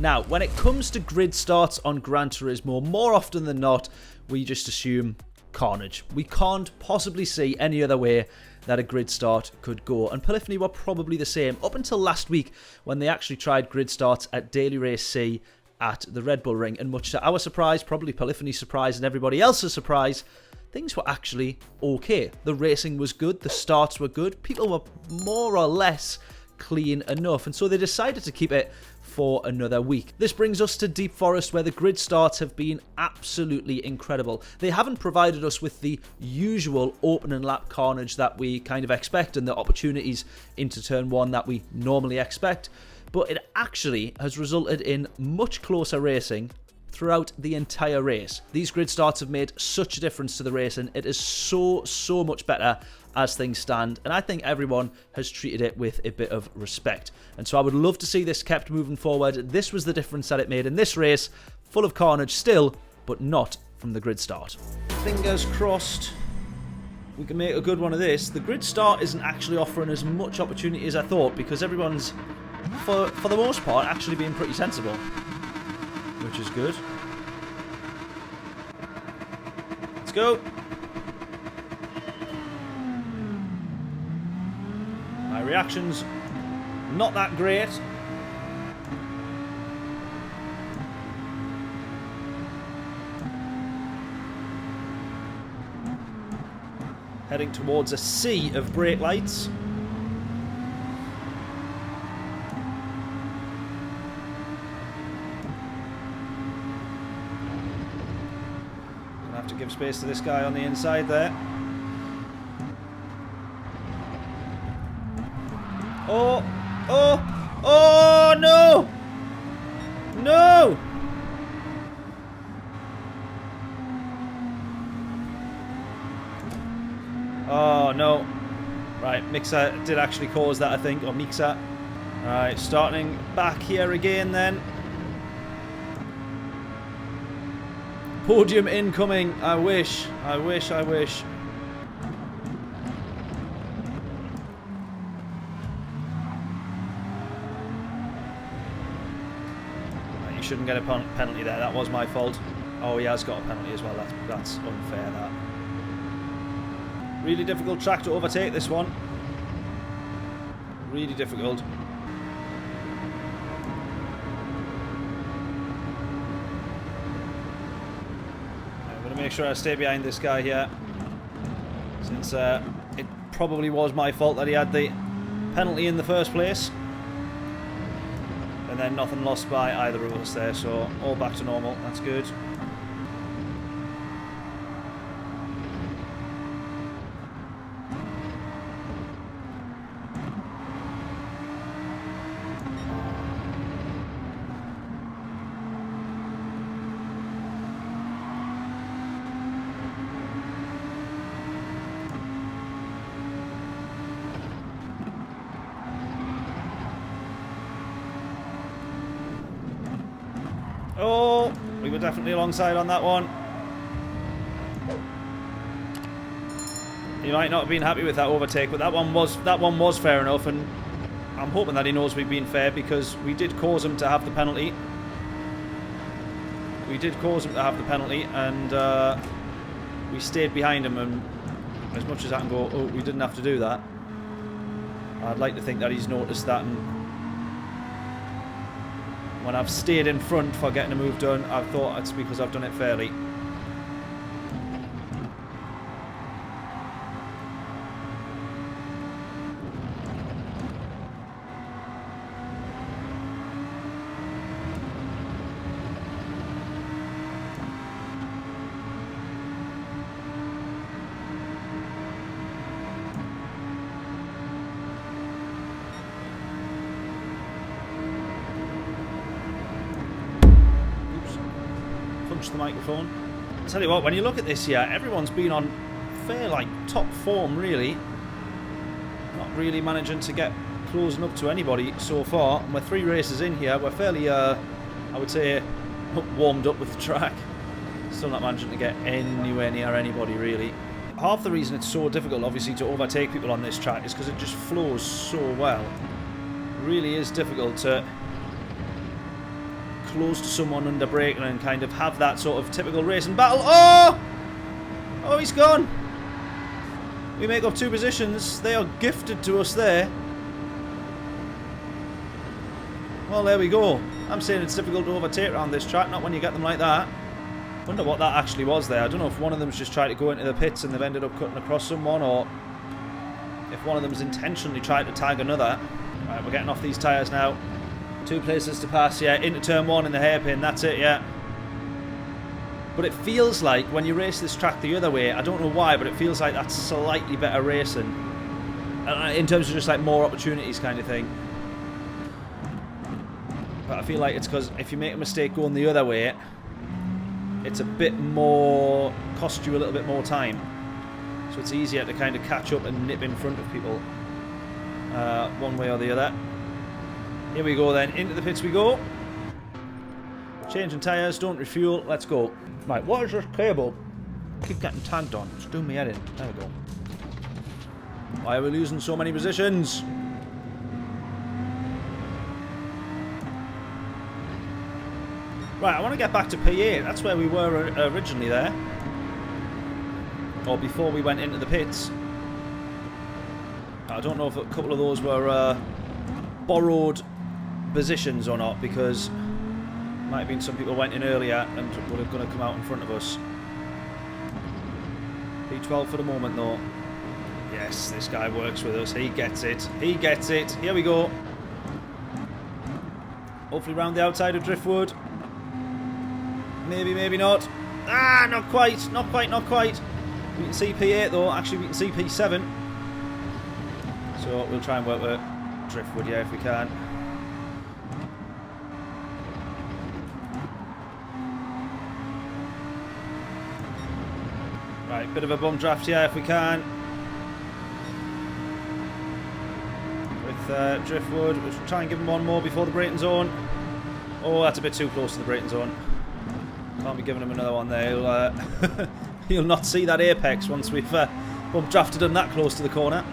Now, when it comes to grid starts on Gran Turismo, more often than not, we just assume carnage. We can't possibly see any other way that a grid start could go. And Polyphony were probably the same up until last week when they actually tried grid starts at Daily Race C at the Red Bull Ring. And much to our surprise, probably Polyphony's surprise and everybody else's surprise, things were actually okay. The racing was good, the starts were good, people were more or less clean enough, and so they decided to keep it for another week. This brings us to Deep Forest, where the grid starts have been absolutely incredible. They haven't provided us with the usual open and lap carnage that we kind of expect and the opportunities into turn one that we normally expect, but it actually has resulted in much closer racing throughout the entire race. These grid starts have made such a difference to the race, and it is so much better as things stand, and I think everyone has treated it with a bit of respect. And so I would love to see this kept moving forward. This was the difference that it made in this race, full of carnage still, but not from the grid start. Fingers crossed we can make a good one of this. The grid start isn't actually offering as much opportunity as I thought, because everyone's, for the most part, actually being pretty sensible, which is good. Let's go. My reaction's not that great. Heading towards a sea of brake lights. Gonna have to give space to this guy on the inside there. Oh, oh, oh, no! No! Oh, no. Right, Mixer did actually cause that, I think, or Mixer. Alright, starting back here again then. Podium incoming. I wish. I wish. I wish. Shouldn't get a penalty there. That was my fault. Oh, he has got a penalty as well. That's unfair, that. Really difficult track to overtake, this one. Really difficult. I'm going to make sure I stay behind this guy here, since it probably was my fault that he had the penalty in the first place. And then nothing lost by either of us there, so all back to normal. That's good. Oh, we were definitely alongside on that one. He might not have been happy with that overtake, but that one was fair enough, and I'm hoping that he knows we've been fair, because we did cause him to have the penalty. We did cause him to have the penalty, and we stayed behind him, and as much as I can go, oh, we didn't have to do that. I'd like to think that he's noticed that, and when I've stayed in front for getting a move done, I've thought it's because I've done it fairly. The microphone. I'll tell you what, when you look at this here, everyone's been on fair, like, top form, really. Not really managing to get closing up to anybody so far. And we're 3 races in here. We're fairly, I would say, warmed up with the track. Still not managing to get anywhere near anybody, really. Half the reason it's so difficult, obviously, to overtake people on this track is because it just flows so well. It really is difficult to close to someone under braking and kind of have that sort of typical racing battle. Oh! Oh, he's gone. We make up 2 positions. They are gifted to us there. Well, there we go. I'm saying it's difficult to overtake around this track, not when you get them like that. Wonder what that actually was there. I don't know if one of them's just tried to go into the pits and they've ended up cutting across someone, or if one of them's intentionally tried to tag another. Right, we're getting off these tyres now. 2 places to pass, yeah. Into turn 1 in the hairpin, that's it, yeah. But it feels like when you race this track the other way, I don't know why, but it feels like that's slightly better racing. In terms of just like more opportunities kind of thing. But I feel like it's because if you make a mistake going the other way, it's a bit more, cost you a little bit more time. So it's easier to kind of catch up and nip in front of people one way or the other. Here we go then, into the pits we go. Changing tyres, don't refuel, let's go. Right, what is this cable? Keep getting tagged on, it's doing me head in. There we go. Why are we losing so many positions? Right, I want to get back to P8. That's where we were originally there. Or before we went into the pits. I don't know if a couple of those were borrowed positions or not, because might have been some people went in earlier and would have going to come out in front of us. P12 for the moment though. Yes, this guy works with us. He gets it. He gets it. Here we go. Hopefully round the outside of Driftwood. Maybe, maybe not. Ah, not quite, not quite, not quite. We can see P8 though. Actually, we can see P7. So we'll try and work with Driftwood, yeah, if we can. Right, bit of a bum draft here if we can. With Driftwood, we'll try and give him one more before the braking zone. Oh, that's a bit too close to the braking zone. Can't be giving him another one there. He'll, he'll not see that apex once we've bump drafted him that close to the corner.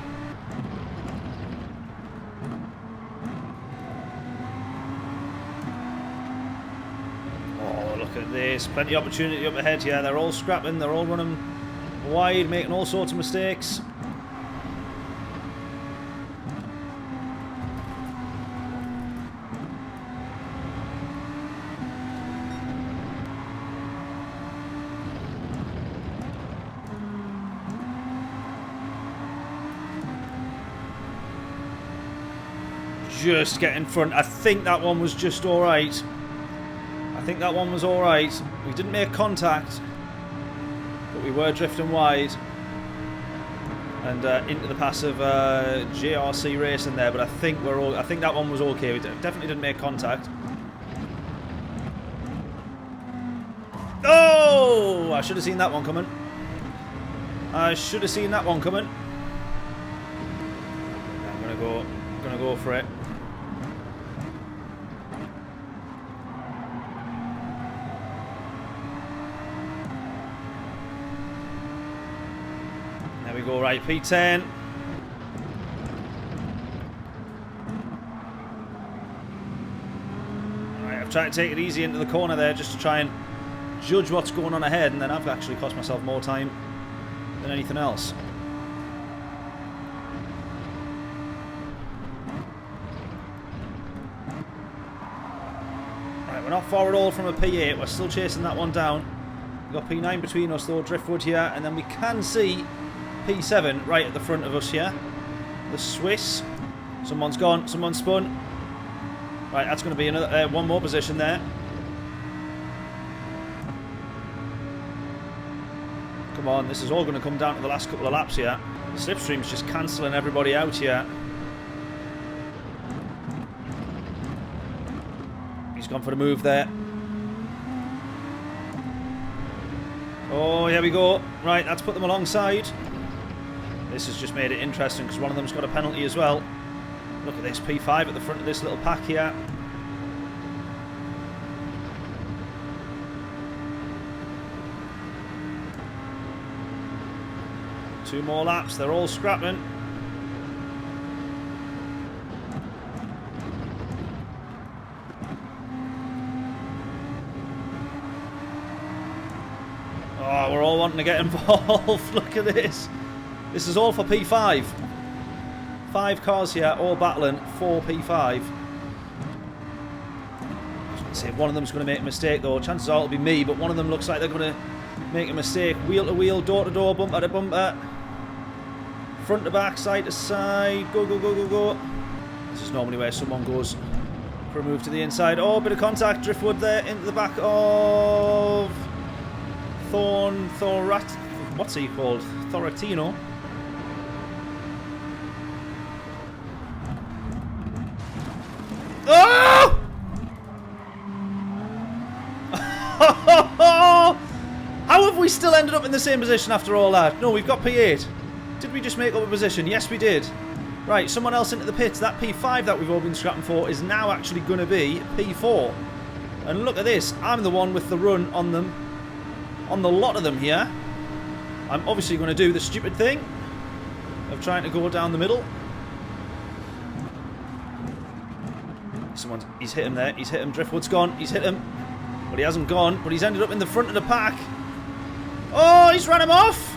Oh, look at this. Plenty of opportunity up ahead here. They're all scrapping. They're all running wide, making all sorts of mistakes. Just get in front. I think that one was just alright. I think that one was alright. We didn't make contact, but we were drifting wide and into the pass of JRC Racing there. But I think we're all. I think that one was okay. We definitely didn't make contact. Oh! I should have seen that one coming. I should have seen that one coming. I'm gonna go for it. There we go, right, P10. Alright, I've tried to take it easy into the corner there just to try and judge what's going on ahead, and then I've actually cost myself more time than anything else. Right, we're not far at all from a P8, we're still chasing that one down. We've got P9 between us though, Driftwood here, and then we can see P7 right at the front of us here. The Swiss. Someone's gone, someone's spun. Right, that's going to be another one more position there. Come on, this is all going to come down to the last couple of laps here. Slipstream's just cancelling everybody out here. He's gone for the move there. Oh, here we go. Right, that's put them alongside. This has just made it interesting because one of them's got a penalty as well. Look at this, P5 at the front of this little pack here. Two more laps, they're all scrapping. Oh, we're all wanting to get involved. Look at this. This is all for P5. 5 cars here, all battling for P5. See if one of them's going to make a mistake though. Chances are it'll be me, but one of them looks like they're going to make a mistake. Wheel to wheel, door to door, bumper to bumper. Front to back, side to side. Go, go, go, go, go. This is normally where someone goes for a move to the inside. Oh, bit of contact. Driftwood there into the back of what's he called? Thoratino. Oh! How have we still ended up in the same position after all that? No, we've got P8. Did we just make up a position? Yes, we did. Right, someone else into the pits. That P5 that we've all been scrapping for is now actually going to be P4. And look at this. I'm the one with the run on them. On the lot of them here. I'm obviously going to do the stupid thing of trying to go down the middle. He's hit him there. He's hit him. Driftwood's gone. He's hit him. But he hasn't gone. But he's ended up in the front of the pack. Oh, he's ran him off.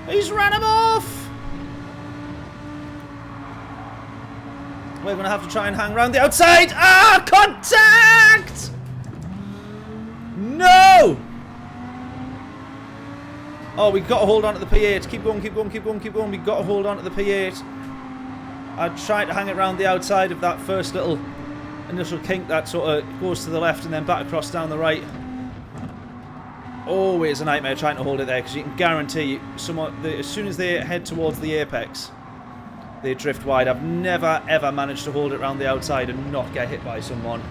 He's ran him off. We're going to have to try and hang around the outside. Ah, contact! No! Oh, we've got to hold on to the P8. Keep going, keep going, keep going, keep going. We've got to hold on to the P8. I tried to hang it around the outside of that first little initial kink that sort of goes to the left and then back across down the right. Always a nightmare trying to hold it there because you can guarantee as soon as they head towards the apex, they drift wide. I've never ever managed to hold it around the outside and not get hit by someone.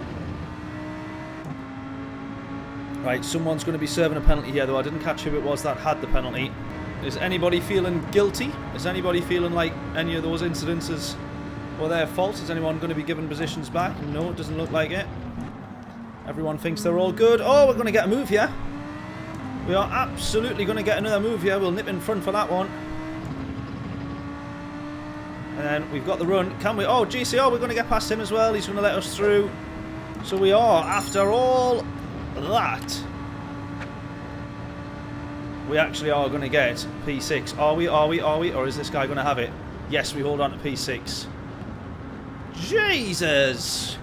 Right, someone's going to be serving a penalty here though. I didn't catch who it was that had the penalty. Is anybody feeling guilty? Is anybody feeling like any of those incidences were their fault? Is anyone going to be given positions back? No, it doesn't look like it. Everyone thinks they're all good. Oh, we're going to get a move here. We are absolutely going to get another move here. We'll nip in front for that one. And then we've got the run. Can we? Oh, GCR, we're going to get past him as well. He's going to let us through. So we are, after all that, we actually are going to get P6. Are we? Are we? Are we? Or is this guy going to have it? Yes, we hold on to P6. Jesus!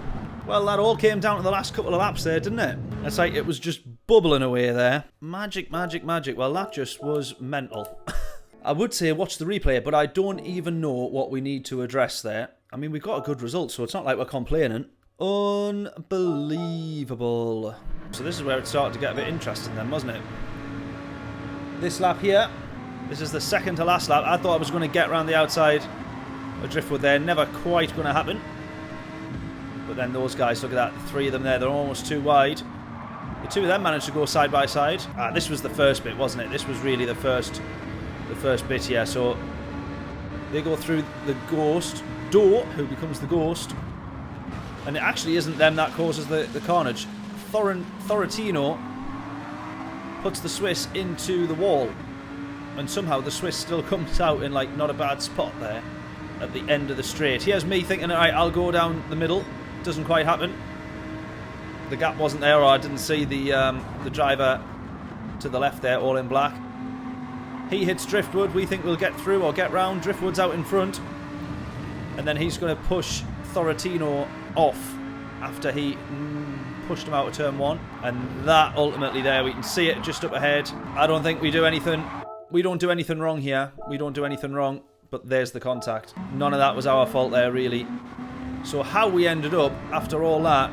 Well, that all came down to the last couple of laps there, didn't it? It's like it was just bubbling away there. Magic, magic, magic. Well, that just was mental. I would say watch the replay, but I don't even know what we need to address there. I mean, we've got a good result, so it's not like we're complaining. Unbelievable. So this is where it started to get a bit interesting then, wasn't it? This lap here, this is the second to last lap. I thought I was going to get around the outside of Driftwood there. Never quite going to happen. But then those guys, look at that. The 3 of them there, they're almost too wide. The 2 of them managed to go side by side. This was the first bit, wasn't it? This was really the first bit here. So they go through the ghost door, who becomes the ghost. And it actually isn't them that causes the carnage. Thoratino puts the Swiss into the wall. And somehow the Swiss still comes out in like not a bad spot there at the end of the straight. Here's me thinking, alright, I'll go down the middle. Doesn't quite happen. The gap wasn't there, or I didn't see the driver to the left there, all in black. He hits Driftwood. We think we'll get through or get round. Driftwood's out in front. And then he's going to push Thoratino off after he pushed him out of turn 1. And that ultimately there, we can see it just up ahead. I don't think we do anything. We don't do anything wrong here. We don't do anything wrong. But there's the contact. None of that was our fault there, really. So how we ended up, after all that,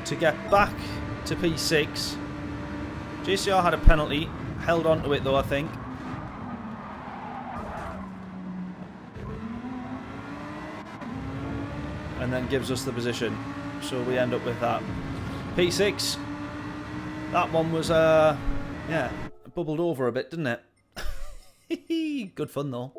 to get back to P6. JCR had a penalty. Held on to it, though, I think. And then gives us the position. So we end up with that. P6. That one was, yeah, bubbled over a bit, didn't it? Good fun, though.